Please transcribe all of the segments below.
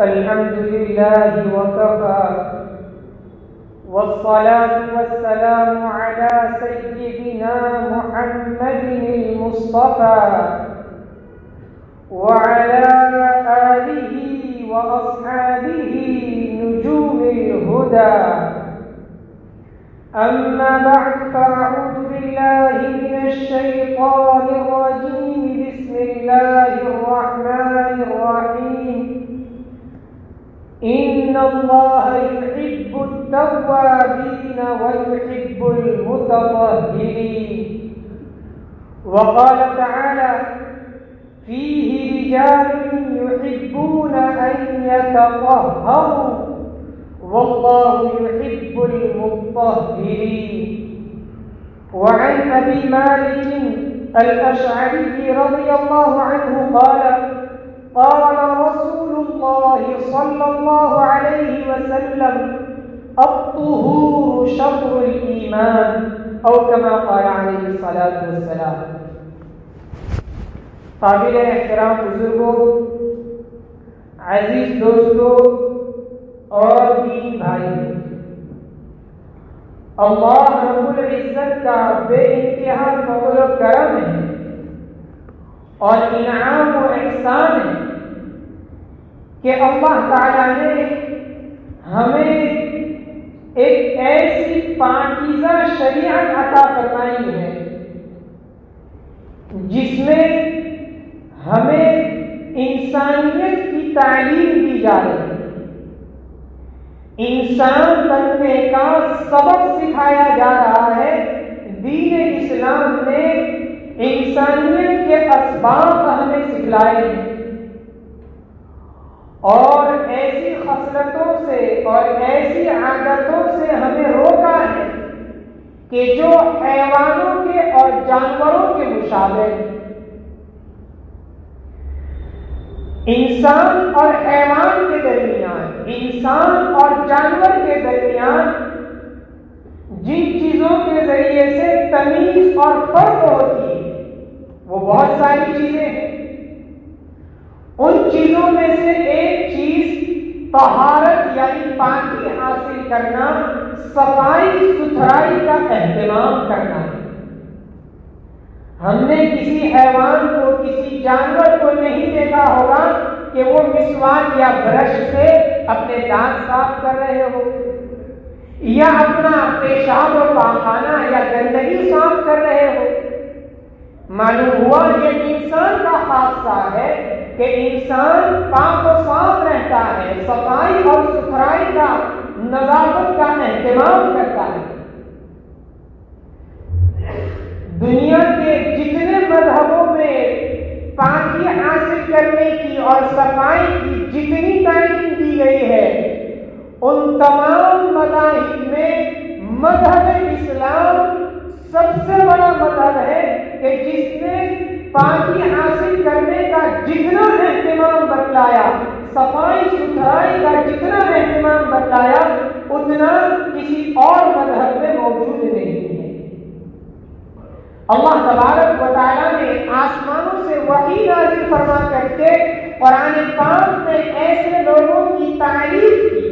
الحمد لله وكفى والصلاة والسلام على سيدنا محمد المصطفى وعلى آله وأصحابه نجوم الهدى. أما بعد فأعوذ بالله من الشيطان الرجيم. بسم الله الرحمن الرحيم. إن الله يحب التوابين ويحب المتطهرين. وقال تعالى: فيه رجال يحبون أن يتطهروا والله يحب المطهرين. وعن أبي مالك الأشعري رضي الله عنه قال: قال رسول الله صلى الله عليه وسلم: الطهور شطر الإيمان، أو كما قال عليه الصلاة والسلام. قابل احترام بزرگوں، عزیز دوستوں اور دین بھائی، اللہ رب العزت کا بے انتہا فضل و کرم ہے اور انعام و احسان ہے کہ اللہ تعالیٰ نے ہمیں ایک ایسی پاکیزہ شریعت عطا فرمائی ہے جس میں ہمیں انسانیت کی تعلیم دی جا رہی ہے، انسان بننے کا سبق سکھایا جا رہا ہے. دین اسلام نے انسانیت کے اسباب ہمیں سکھلائے ہیں اور ایسی خصلتوں سے اور ایسی عادتوں سے ہمیں روکا ہے کہ جو حیوانوں کے اور جانوروں کے مشابہ ہیں. انسان اور حیوان کے درمیان، انسان اور جانور کے درمیان جن چیزوں کے ذریعے سے تمیز اور فرق ہوتی ہے وہ بہت ساری چیزیں ہیں. ان چیزوں میں سے ایک چیز طہارت یعنی پاکی حاصل کرنا، صفائی ستھرائی کا اہتمام کرنا ہے. ہم نے کسی حیوان کو، کسی جانور کو نہیں دیکھا ہوگا کہ وہ مسواک یا برش سے اپنے دانت صاف کر رہے ہو یا اپنا پیشاب و پاخانہ یا گندگی صاف کر رہے ہو. معلوم ہوا یہ انسان کا خاصہ ہے کہ انسان پاک و صاف رہتا ہے، صفائی اور ستھرائی کا، نظافت کا اہتمام کرتا ہے. دنیا کے جتنے مذہبوں میں پاکی حاصل کرنے کی اور صفائی کی جتنی تعلیم دی گئی ہے، ان تمام مذاہب میں مذہب اسلام سب سے بڑا مذہب ہے کہ جس نے پاکی حاصل کرنے کا جتنا اہتمام بتلایا، صفائی ستھرائی کا جتنا اہتمام بتلایا، اتنا کسی اور مذہب میں موجود نہیں ہے. اللہ تبارک و تعالیٰ نے آسمانوں سے وحی نازل فرما کر کے قرآن پاک میں ایسے لوگوں کی تعریف کی،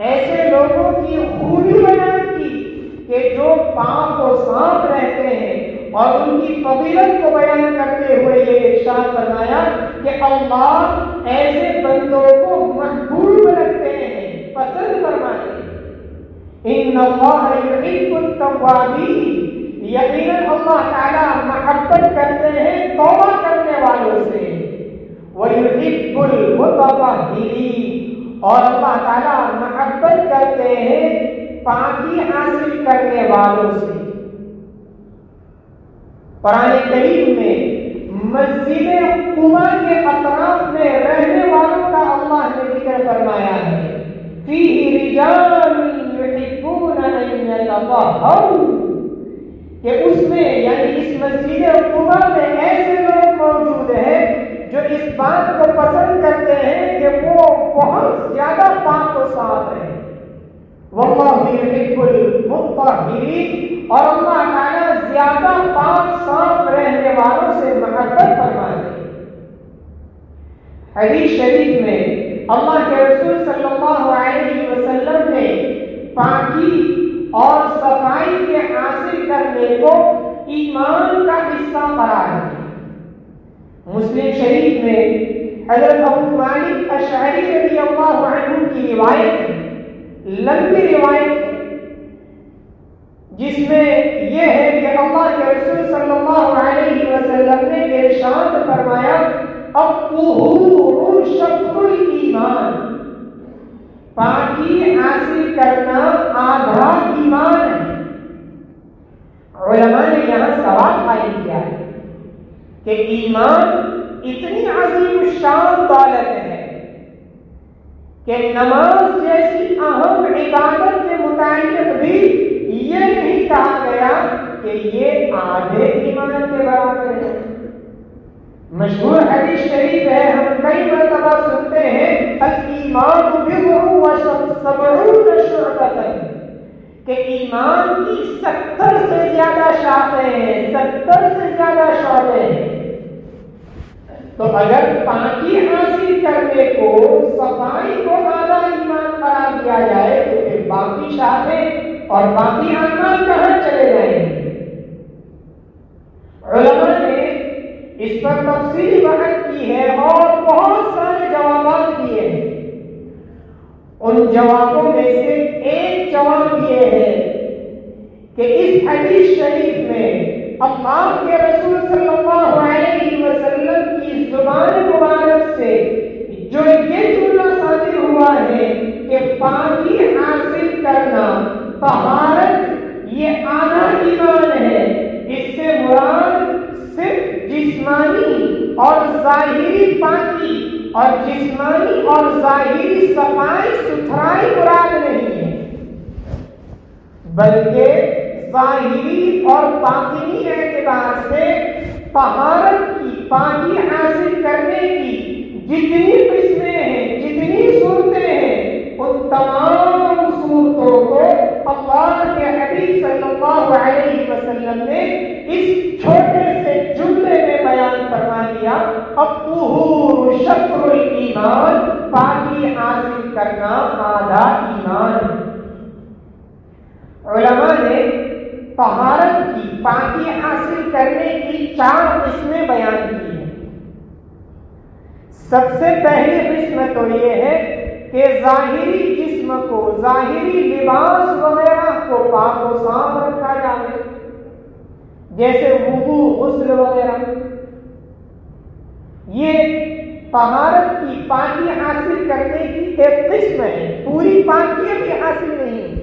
ایسے لوگوں کی خوبی بیان کی کہ جو پاک و صاف رہتے ہیں، اور ان کی فضیلت کو بیان کرتے ہوئے یہ ارشاد فرمایا کہ اللہ ایسے بندوں کو محبوب رکھتے ہیں، پسند فرماتے ہیں. ان اللہ یحب التوابین، یقیناً اللہ تعالیٰ محبت کرتے ہیں توبہ کرنے والوں سے. وَيُحِبُّ الْمُتَطَهِّرِينَ، اور اللہ تعالیٰ محبت کرتے ہیں پاکی حاصل کرنے والوں سے. قرآن کریم میں مسجد قباء کے اطراف میں رہنے والوں کا اللہ نے ذکر فرمایا ہے. فِيهِ رِجَالٌ يُحِبُّونَ أَن يَتَطَهَّرُوا، کہ اس میں یعنی اس مسجد قباء میں ایسے لوگ موجود ہیں جو اس بات کو پسند کرتے ہیں کہ وہ بہت زیادہ پاک و صاف ہیں. واللہ یحب المطہرین، اور اللہ تعالیٰ زیادہ پاک صاف رہنے والوں سے محبت فرماتے ہیں. حدیث شریف میں اللہ کے رسول صلی اللہ علیہ وسلم نے پاکی اور صفائی کے حاصل کرنے کو ایمان کا حصہ قرار دیا۔ مسلم شریف میں حضرت ابو مالک اشعری رضی اللہ عنہ کی روایت ہے، لمبی روایت ہے، جس میں یہ ہے کہ اللہ کے رسول صلی اللہ علیہ وسلم نے ارشاد فرمایا الطہور شطر الایمان، پاکی حاصل کرنا آدھا ایمان ہے۔ علماء نے یہاں سوال قائم کیا ہے کہ ایمان اتنی عظیم الشان دولت ہے کہ نماز جیسی اہم عبادت کے متعلق بھی یہ نہیں کہا گیا کہ یہ آدھے ایمان کے برابر ہے۔ مشہور حدیث شریف ہے، ہم کئی مرتبہ سنتے ہیں الایمان بضع وسبعون شعبۃ، کہ ایمان کی 70 سے زیادہ شاخیں ہیں، 70 سے زیادہ شعبے ہیں۔ تو اگر پاکی حاصل کرنے کو، صفائی کو آدھا ایمان قرار دیا جائے تو پھر باقی شاخیں اور باقی اعمال کہاں چلے جائیں گے؟ علماء نے اس پر تفصیلی بحث کی ہے اور بہت سارے جوابات دیے ہیں۔ ان جوابوں میں سے ایک جواب یہ ہے کہ اس حدیث شریف میں اللہ کے رسول صلی اللہ علیہ وسلم کی زبان مبارک سے جو یہ جملہ صادر ہوا ہے کہ پاکی حاصل کرنا، طہارت، یہ آدھا ایمان ہے، اس سے مراد صرف جسمانی اور ظاہری پاکی اور جسمانی اور ظاہری صفائی ستھرائی مراد نہیں ہے، بلکہ ظاہری اور باطنی اعتبار سے طہارت کی، پاکی حاصل کرنے کی جتنی قسمیں ہیں، جتنی صورتیں ہیں، ان تمام صورتوں کو اللہ کے حبیب صلی اللہ علیہ وسلم نے اس چھوٹے سے جملے میں بیان فرما دیا، الطہور شطر الایمان، پاکی حاصل کرنا آدھا ایمان۔ علماء نے طہارت کی، پاکی حاصل کرنے کی 4 قسمیں بیان کی ہیں۔ سب سے پہلی قسم تو یہ ہے کہ ظاہری جسم کو، ظاہری لباس وغیرہ کو پاک و صاف رکھا جائے، جیسے وضو، غسل وغیرہ۔ یہ طہارت کی، پاکی حاصل کرنے کی ایک قسم ہے، پوری پاکی بھی حاصل نہیں۔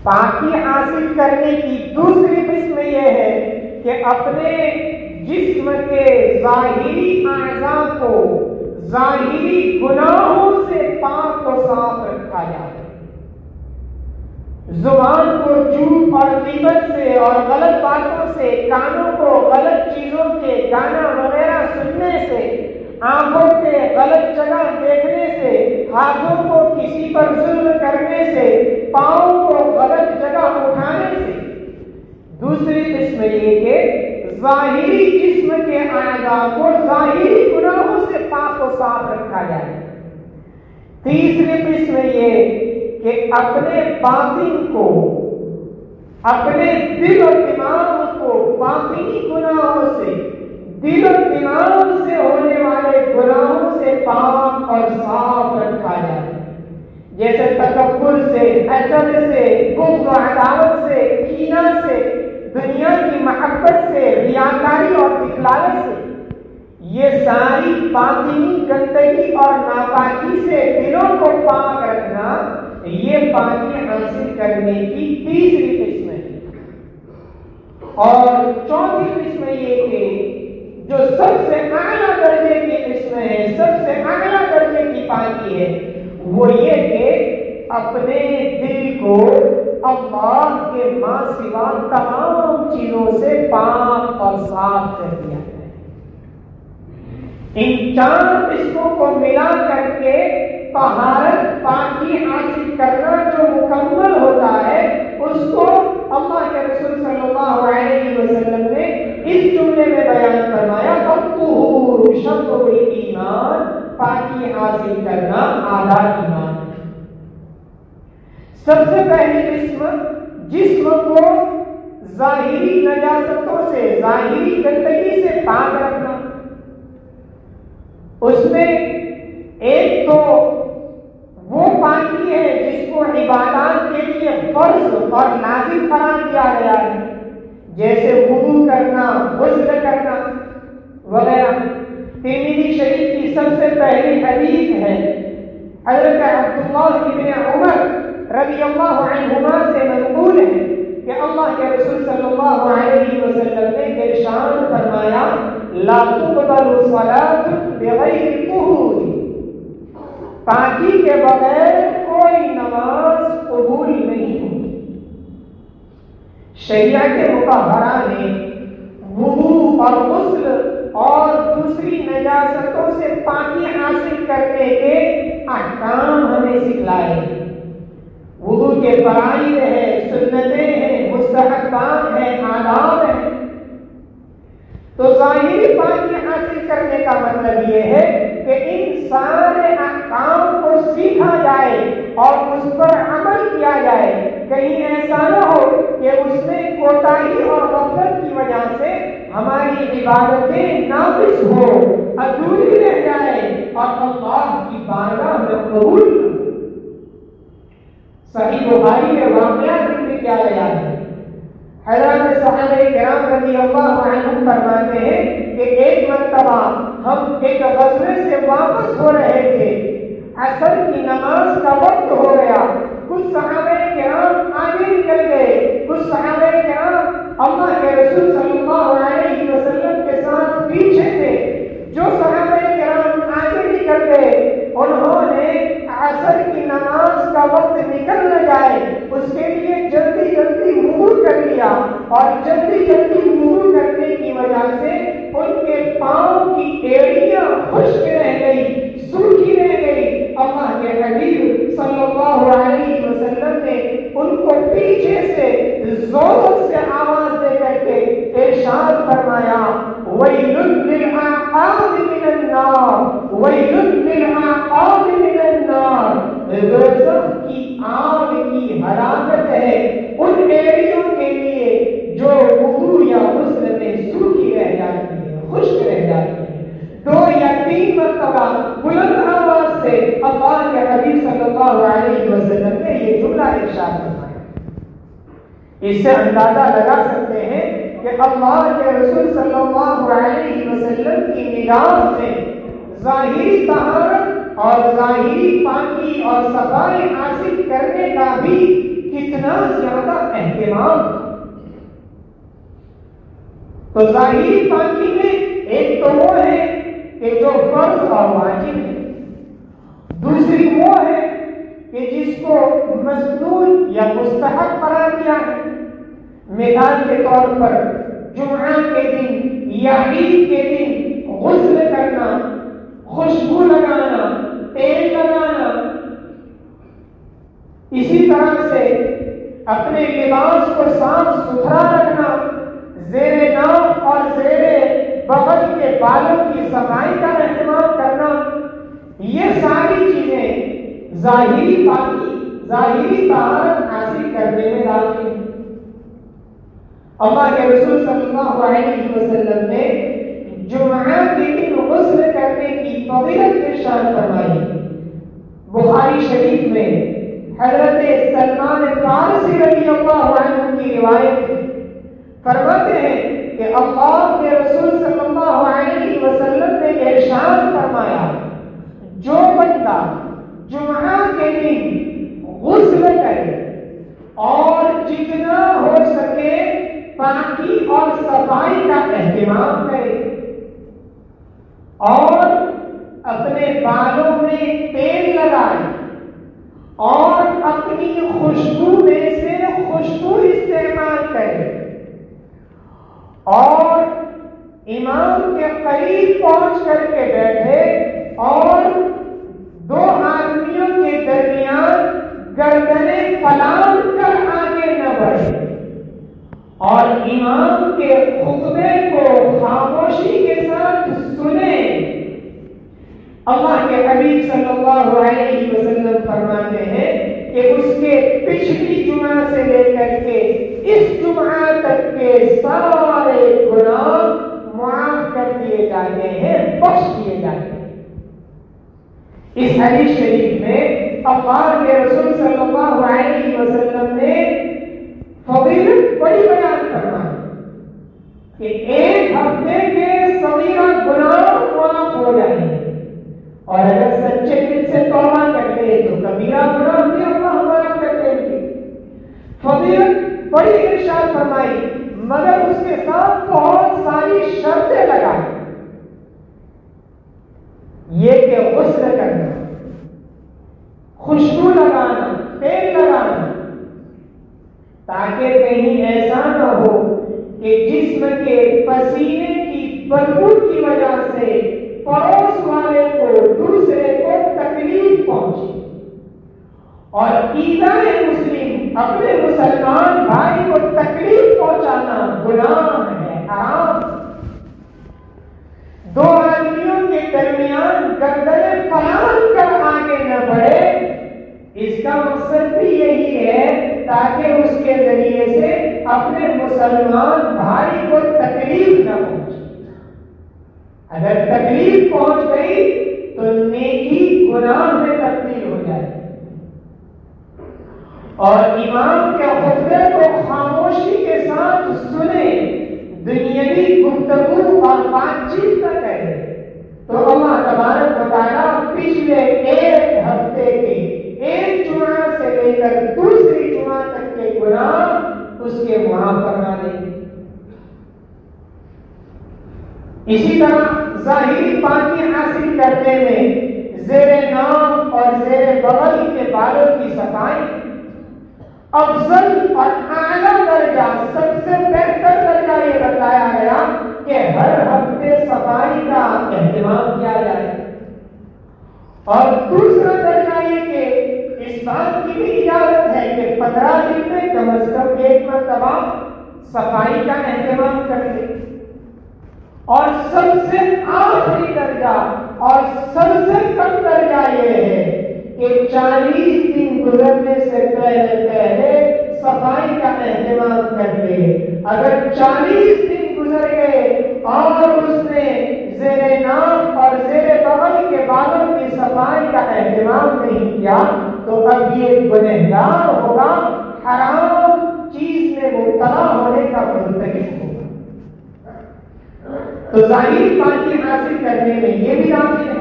پاکی حاصل کرنے کی دوسری قسم یہ ہے کہ اپنے جسم کے ظاہری اعضاء کو ظاہری گناہوں سے پاک و صاف رکھا جائے، زبان کو جھوٹ اور غیبت سے اور غلط باتوں سے، کانوں کو غلط چیزوں کے گانا وغیرہ سننے سے، آنکھوں کے غلط جگہ دیکھنے سے، ہاتھوں کو کسی پر ظلم کرنے سے، پاؤں کو غلط جگہ اٹھانے سے۔ دوسری قسم یہ کہ ظاہری جسم کے اعضاء کو ظاہری گناہوں سے پاک و صاف رکھا جائے۔ تیسری قسم یہ کہ اپنے باطن کو، اپنے دل و دماغ کو باطنی گناہوں سے، دل و دماغ سے ہونے والے گناہوں سے پاک اور صاف رکھا جائے، جیسے تکبر سے، حسد سے، بغض و عداوت سے، کینہ سے، دنیا کی محبت سے، ریاکاری اور دکھلاوے سے۔ یہ ساری باطنی گندگی اور ناپاکی سے دلوں کو پاک رکھنا، یہ پاکی حاصل کرنے کی تیسری قسم ہے۔ اور چوتھی قسم یہ کہ جو سب سے اعلیٰ درجے کی قسم ہے، سب سے اعلیٰ درجے کی پاکی ہے، وہ یہ کہ اپنے دل کو اللہ کے ماں سوا تمام چیزوں سے پاک اور صاف کر دیا ہے۔ ان 4 قسموں کو ملا کر کے طہارت، پاکی حاصل کرنا جو مکمل ہوتا ہے، اس کو اللہ کے رسول صلی اللہ علیہ وسلم نے اس جملے میں بیان فرمایا، الطہور شطر الایمان، پاکی حاصل حاصل کرنا آدھا ایمان ہے۔ سب سے پہلی قسم جسم کو ظاہری نجاستوں سے، ظاہری گندگی سے پاک رکھنا۔ اس میں ایک تو وہ پاکی ہے جس کو عبادات کے لیے فرض اور لازم قرار دیا گیا ہے، جیسے وضو کرنا، غسل کرنا وغیرہ۔ ترمذی شریف کی سب سے پہلی حدیث ہے حضرت عبداللہ ابن عمر رضی اللہ عنہما سے منقول ہے کہ اللہ کے رسول صلی اللہ علیہ وسلم نے ارشاد فرمایا لا تقبل الصلاة بغیر طہور، پاکی کے بغیر کوئی نماز قبول نہیں ہوگی۔ شریعت مطہرہ نے وضو اور غسل اور دوسری نجاستوں سے پاکی حاصل کرنے کے احکام ہمیں سکھلائے ہیں۔ وضو کے فرائض ہیں، سنتیں ہیں، مستحبات ہیں، آداب ہیں۔ تو ظاہری پاکی حاصل کرنے کا مطلب یہ ہے کہ ان سارے احکام کو سیکھا جائے اور اس پر عمل کیا جائے۔ کہیں ایسا نہ ہو کہ اس میں کوتاہی اور غفلت کی وجہ سے ہماری عبادتیں ناقص ہو، ادھوری رہ جائے اور اللہ کی بارگاہ میں قبول نہ ہو۔ صحیح بخاری میں واقعہ ذکر کیا گیا ہے۔ حضرت صحابہ کرام رضی اللہ عنہم فرماتے ہیں کہ ایک مرتبہ ہم ایک غزوے سے واپس ہو رہے تھے، عصر کی نماز کا وقت ہو گیا، کچھ صحابہ کرام آگے نکل گئے، کچھ صحابہ کرام اللہ کے رسول صلی اللہ علیہ وسلم کے ساتھ پیچھے تھے۔ جو صحابہ کرام آگے نکل گئے انہوں نے عصر کی نماز کا وقت نکل نہ جائے اس کے لیے جلدی جلدی وضو کر لیا، اور جلدی جلدی وضو کرنے کی وجہ سے ان کے پاؤں کی ایڑیاں خشک رہ گئی، سوکھی رہ گئی۔ اللہ کے حبیب صلی اللہ علیہ وسلم نے ان کو پیچھے سے زور سے آواز دے کر کے ارشاد فرمایا وَيْلٌ لِلْعَقَابِ مِنَ النَّارِ وَيْلٌ لِلْعَقَابِ مِنَ النَّارِ، دوزخ کی آگ کی ہلاکت ہے ان ایڑیوں کے لیے جو وضو یا غسل میں سوکھی رہ جاتی ہے، خشک رہ جاتی ہے۔ 2 یا 3 مرتبہ بلند آواز سے اللہ کے حبیب صلی اللہ علیہ وسلم نے یہ جملہ ارشاد فرمایا۔ اس سے اندازہ لگا سکتے ہیں کہ اللہ کے رسول صلی اللہ علیہ وسلم کی نگاہ میں ظاہری طہارت اور ظاہری پاکی اور صفائی حاصل کرنے کا بھی کتنا زیادہ اہتمام۔ تو ظاہری پاکی میں ایک تو وہ ہے کہ جو فرض اور واجب ہے، دوسری وہ ہے کہ جس کو مسنون یا مستحب قرار دیا ہے۔ مثال کے طور پر جمعہ کے دن یا عید کے دن غسل کرنا، خوشبو لگانا، تیل لگانا، اسی طرح سے اپنے لباس کو صاف ستھرا رکھنا، زیر ناف اور زیر بغل کے بالوں کی صفائی کا اہتمام کرنا، یہ ساری چیزیں ظاہری پاکی، ظاہری طہارت حاصل کرنے میں داخل ہیں۔ اللہ کے رسول صلی اللہ علیہ وسلم نے جمعہ کے دن غسل کرنے کی فضیلت ارشاد فرمائی۔ بخاری شریف میں حضرت سلمان فارسی رضی اللہ عنہ کی روایت ہے، فرماتے ہیں کہ اللہ کے رسول صلی اللہ علیہ وسلم نے ارشاد فرمایا جو بندہ جمعہ کے دن غسل کرے اور جتنا ہو سکے پاکی اور صفائی کا اہتمام کرے اور اپنے بالوں میں تیل لگائے اور اپنی خوشبو میں سے خوشبو استعمال کرے اور امام کے قریب پہنچ کر کے بیٹھے اور 2 آدمیوں کے درمیان گردنیں پھیلا کر آگے نہ بڑھے اور امام کے خطبے کو خاموشی کے ساتھ سنے، اللہ کے حبیب صلی اللہ علیہ وسلم فرماتے ہیں کہ اس کے پچھلی جمعہ سے لے کر کے اس جمعہ تک کے سارے گناہ معاف کر دیے جاتے ہیں، بخش دیے جاتے ہیں۔ اس حدیث شریف میں اللہ کے رسول صلی اللہ علیہ وسلم نے فضیلت بڑی بیان فرمائی کہ ایک ہفتے کے صغیرہ گناہ معاف ہو جائیں گے، اور اگر سچے دل سے توبہ کرتے تو کبیرہ گناہ بھی اللہ معاف کر دیں گے۔ فضیلت بڑی ارشاد فرمائی، مگر اس کے ساتھ بہت ساری شرطیں لگائی۔ یہ کہ غسل کرنا، خوشبو لگانا، تیل لگانا، تاکہ کہیں ایسا نہ ہو کہ جسم کے پسینے کی بدبو کی وجہ سے پڑوس والے کو، دوسرے کو تکلیف پہنچے۔ اور ایذاء مسلم، اپنے مسلمان بھائی کو تکلیف پہنچانا گناہ ہے، حرام۔ دو آدمیوں کے درمیان گردنیں فلان کر آگے نہ بڑھے، اس کا مقصد بھی یہی ہے تاکہ اس کے ذریعے سے اپنے مسلمان بھائی کو تکلیف نہ پہنچے۔ اگر تکلیف پہنچ گئی تو نیکی گناہ میں تبدیل ہو جائے۔ اور امام کے خطبے کو خاموشی کے ساتھ سنیں، دنیاوی گفتگو اور بات چیت نہ کرے، تو اللہ تبارک و تعالیٰ پچھلے ایک ہفتے کے ایک جمعہ سے لے کر دوسری جمعہ تک کے گناہ اس کے معاف فرما دیں گے۔ اسی طرح ظاہری پاکی حاصل کرنے میں زیر نام اور زیر بغل کے بالوں کی صفائی افضل اور اعلیٰ درجہ، سب سے بہتر درجہ یہ بتایا گیا کہ ہر ہفتے صفائی کا اہتمام کیا جائے۔ اور دوسرا درجہ یہ کہ اس بات کی بھی اجازت ہے کہ 15 دن میں کم از کم ایک مرتبہ صفائی کا اہتمام کر لیں۔ اور سب سے آخری درجہ اور سب سے کم درجہ یہ ہے کہ 40 دن گزرنے سے پہلے صفائی کا اہتمام کر لے۔ اگر 40 دن گزر گئے اور اس نے زیر ناف اور زیر بغل کے بالوں کی صفائی کا اہتمام نہیں کیا تو اب یہ گنہگار ہوگا، حرام چیز میں مبتلا ہونے کا مرتکب ہوگا۔ تو ظاہری پاکی حاصل کرنے میں یہ بھی داخل ہے۔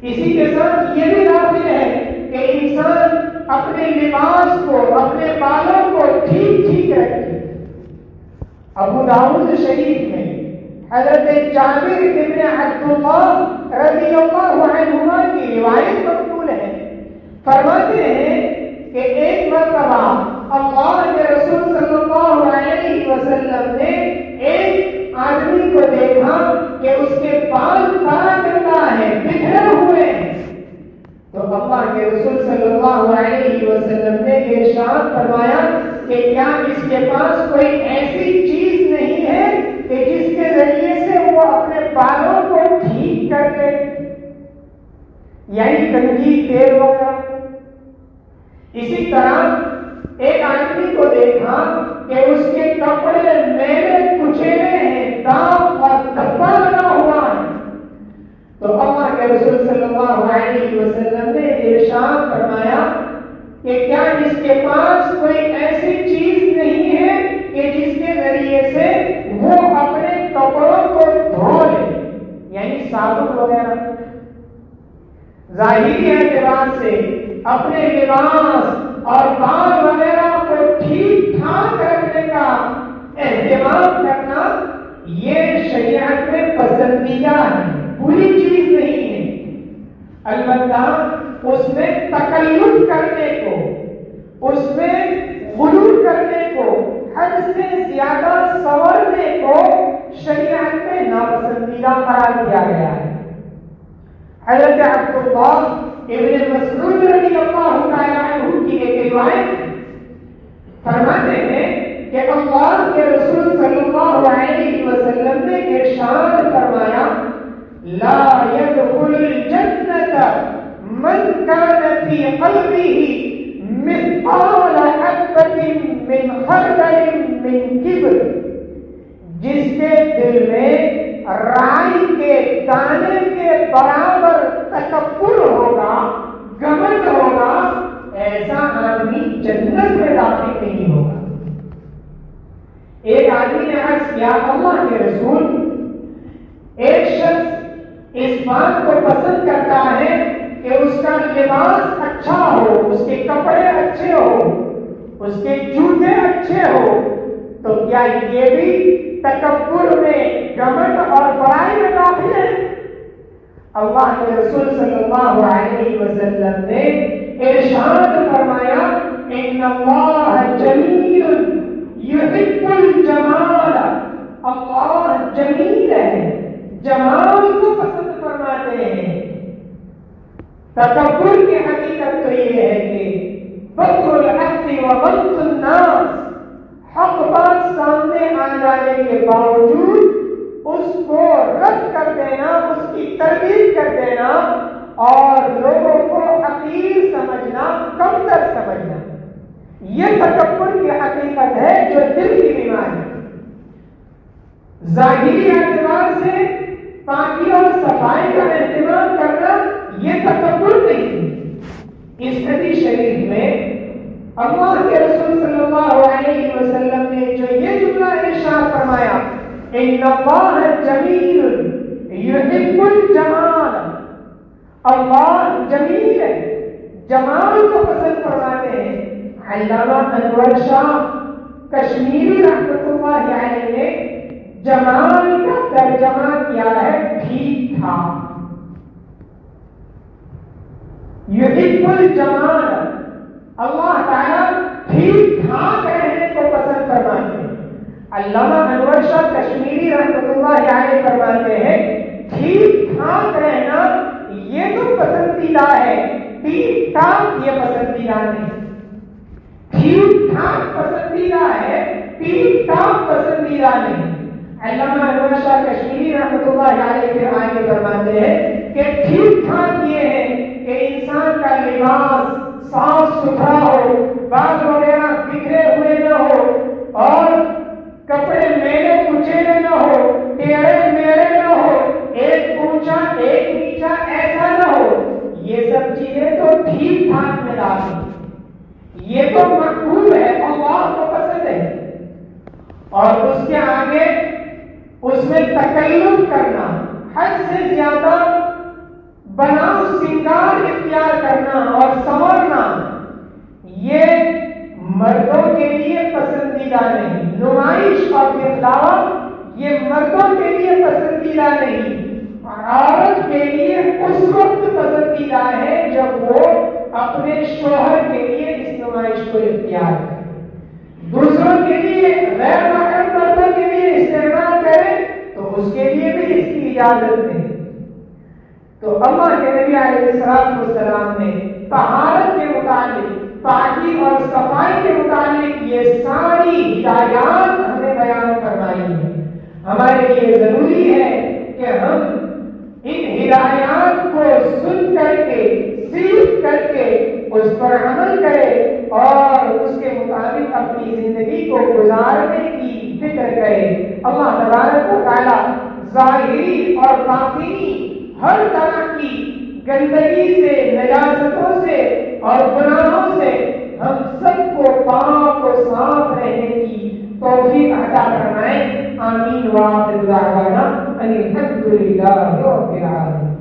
اسی کے ساتھ یہ بھی داخل ہے کہ انسان اپنے لباس کو، اپنے بالوں کو ٹھیک ٹھیک رکھے۔ ابو داؤد شریف میں حضرت جابر بن عبداللہ رضی اللہ عنہما کی روایت مقبول ہے، فرماتے ہیں کہ ایک مرتبہ اللہ کے رسول صلی اللہ علیہ وسلم نے ایک آدمی کو دیکھا کہ اس کے بال بڑا گندا ہے، بکھرے ہوئے ہیں، تو اللہ کے رسول صلی اللہ علیہ وسلم نے ارشاد فرمایا کہ کیا اس کے پاس کوئی ایسی چیز نہیں ہے کہ جس کے ذریعے سے وہ اپنے بالوں کو ٹھیک کر لے، یعنی کنگھی، تیل وغیرہ۔ اسی طرح ایک آدمی کو دیکھا کہ اس کے کپڑے میلے کچیلے ہیں، داغ اور دھبا لگا ہوا ہے، تو اللہ کے رسول صلی اللہ علیہ وسلم نے ارشاد فرمایا کہ کیا اس کے پاس کوئی ایسی چیز نہیں ہے کہ جس کے ذریعے سے وہ اپنے کپڑوں کو دھو لے، یعنی صابن وغیرہ۔ ظاہری اعتبار سے اپنے لباس اور بال وغیرہ کو ٹھیک ٹھاک رکھنے کا اہتمام کرنا یہ شریعت میں پسندیدہ ہے، بری چیز نہیں ہے۔ البتہ اس میں تکلف کرنے کو، اس میں غلو کرنے کو، حد سے زیادہ سنورنے کو شریعت میں ناپسندیدہ قرار دیا گیا ہے۔ حضرت عبداللہ ابن مسعود رضی اللہ تعالیٰ عنہ کی ایک روایت فرماتے ہیں کہ اللہ کے رسول صلی اللہ علیہ وسلم نے ارشاد فرمایا لا يدخل الجنة من کان فی قلبہ مثقال حبۃ من خردل من کبر، جس کے دل میں رائی کے دانے کے برابر تکبر ہوگا، گھمنڈ ہوگا، ایسا آدمی جنت میں داخل نہیں ہوگا۔ ایک آدمی نے عرض کیا اللہ کے رسول، ایک شخص اس بات کو پسند کرتا ہے کہ اس کا لباس اچھا ہو، اس کے کپڑے اچھے ہو، اس کے جوتے اچھے ہو، تو کیا یہ بھی تکبر میں، گھمنڈ اور بڑائی میں داخل ہے؟ اللہ کے رسول صلی اللہ علیہ وسلم نے ارشاد فرمایا ان اللہ جمیل یحب الجمال، اللہ جمیل ہے، جمال کو پسند فرماتے ہیں۔ تکبر کی حقیقت تو یہ ہے کہ بطر الحق و غمط الناس، حق بات سامنے آ جانے کے باوجود اس کو رد کر دینا، اس کی تردید کر دینا اور لوگوں کو حقیر سمجھنا، کمتر سمجھنا، یہ تکبر کی حقیقت ہے جو دل کی بیماری ہے۔ ظاہری اعتبار سے پاکی اور صفائی کا اہتمام کرنا یہ تکبر نہیں۔ اس حدیث شریف میں اللہ کے رسول صلی اللہ علیہ وسلم نے جو یہ جملہ ارشاد فرمایا ان اللہ جمیل یحب الجمال، اللہ جمیل ہے، جمال کو پسند فرماتے ہیں۔ علامہ انور شاہ کشمیری رحمۃ اللہ علیہ نے جمال کا ترجمہ کیا ہے ٹھیک ٹھاک۔ یحب الجمال، اللہ تعالیٰ ٹھیک ٹھاک رہنے کو پسند فرماتے ہیں۔ علامہ انور شاہ کشمیری رحمۃ اللہ علیہ فرماتے ہیں ٹھیک ٹھاک رہنا یہ تو پسندیدہ ہے، ٹھیک ٹھاک یہ پسندیدہ نہیں۔ ٹھیک ٹھاک پسندیدہ ہے، ٹھیک ٹھاک پسندیدہ نہیں۔ علامہ انور شاہ کشمیری رحمۃ اللہ علیہ پھر آگے فرماتے ہیں کہ ٹھیک ٹھاک یہ ہے کہ انسان کا لباس صاف ستھرا ہو، بال وغیرہ بکھرے ہوئے نہ ہو اور کپڑے میلے کچیلے نہ ہو، ٹیڑھے میڑے نہ ہو، ایک اونچا ایک نیچا ایسا نہ ہو۔ یہ سب چیزیں تو ٹھیک ٹھاک میں داخل، یہ تو مقبول ہے، اللہ کو پسند ہے۔ اور اس کے آگے اس میں تکلف کرنا، حد سے زیادہ بناؤ سنگار اختیار کرنا اور سنورنا، یہ مردوں کے لیے پسندیدہ نہیں۔ نمائش اور دکھلاوا یہ مردوں کے لیے پسندیدہ نہیں، عورت کے لیے اس وقت پسندیدہ ہے جب وہ اپنے شوہر کے لیے اس نمائش کو اختیار کرے، دوسروں کے لیے غیر محرم مردوں کے لیے استعمال کرے تو اس کے لیے بھی اس کی اجازت نہیں۔ تو اللہ کے نبی علیہ السلام نے طہارت کے متعلق، پاکی اور صفائی کے متعلق یہ ساری ہدایات ہمیں بیان فرمائی ہیں۔ ہمارے لیے ضروری ہے کہ ہم ان ہدایات کو سن کر کے، سیکھ کر کے اس پر عمل کریں اور اس کے مطابق اپنی زندگی کو گزارنے کی فکر کریں۔ اللہ تبارک و تعالیٰ ظاہری اور باطنی ہر طرح کی گندگی سے، نجاستوں سے اور گناہوں سے ہم سب کو پاک و صاف رہنے کی توفیق عطا فرمائے۔ آمین وآخر دعوانا ان الحمد للہ رب العالمین۔